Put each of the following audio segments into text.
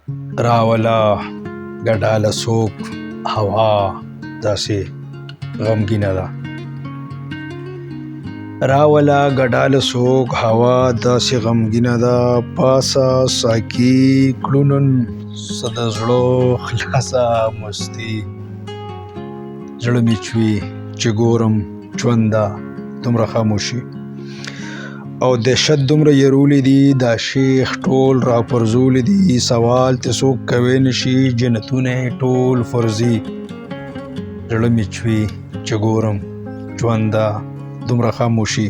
راوله ګډاله څوک هوا داسې غمګینه ده. راوله ګډاله څوک هوا داسې غمګینه ده. پاسه ساکي کړو نن څه د زړه خلاصه مستي. زړه مې چوي چې ګورم ژونده دومره خاموشي. او دهشت دومره یرولی دي دا شیخ ټول راپرزولی دي. سوال ته څوک کوی نشي جنتونه ټول فرضي. زړه مې چوي چې ګورم ژونده دومره خاموشي.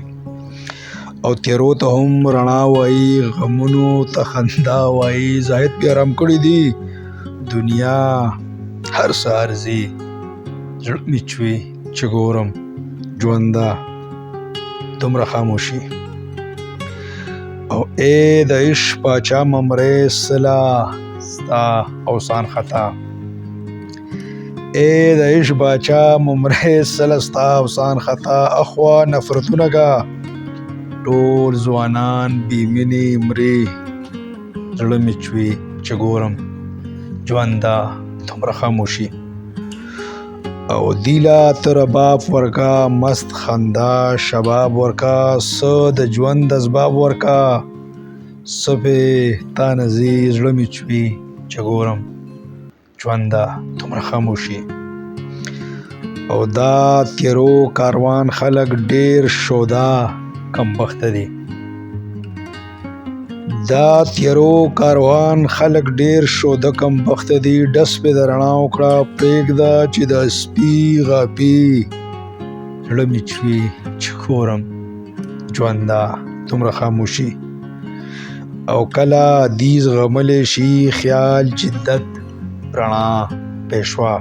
او تیرو ته هم رڼا وایي غمونو ته خندا وایي. زاهد بیا آرام کړی دي دنیا هر څه ارزي. زړه مې چوي چې ګورم ژونده دومره خاموشي. او ای د عشق پاچا ممرې سلا ستا اوسان خطا. ای د عشق باچا ممرې سلا ستا اوسان خطا. اخوا نفرتونه کا ټول ځوانان بې مینې مري. زړه مې چوي چې ګورم ژونده دومره خاموشي. او دیلا ته رباب ورکا مست خندا شباب ورکا. څه د ژوند اسباب ورکا څه پې تا نه ځي. زړه مې چوي چې ګورم ژونده دومره خاموشي. او دا تیرو کاروان خلک ډېر شودا کم بخته دي. دا تیرو کاروان خلک ډېر شوده کم بخته دي. ډس پې د رڼا وکړه پرېږده چې د سپي غاپي. زړه مې چوي چې ګورم ژونده دومره خاموشي. او کله دي زغملی شي خیال جدت رڼا پیشوا.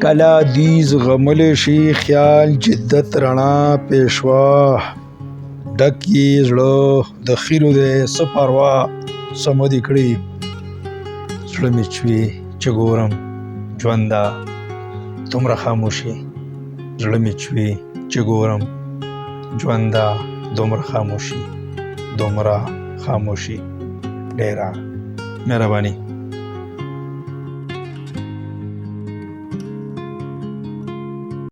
کله دي زغملی شي خیال جدت رڼا پیشوا. ډک یې زړه د خیرو دی څه پروا څه مودې کړي. زړه مې چوي چې ګورم ژونده دومره خاموشي. زړه مې چوي چې ګورم ژونده دومره خاموشي. دومره خاموشي. ډېره مهرباني.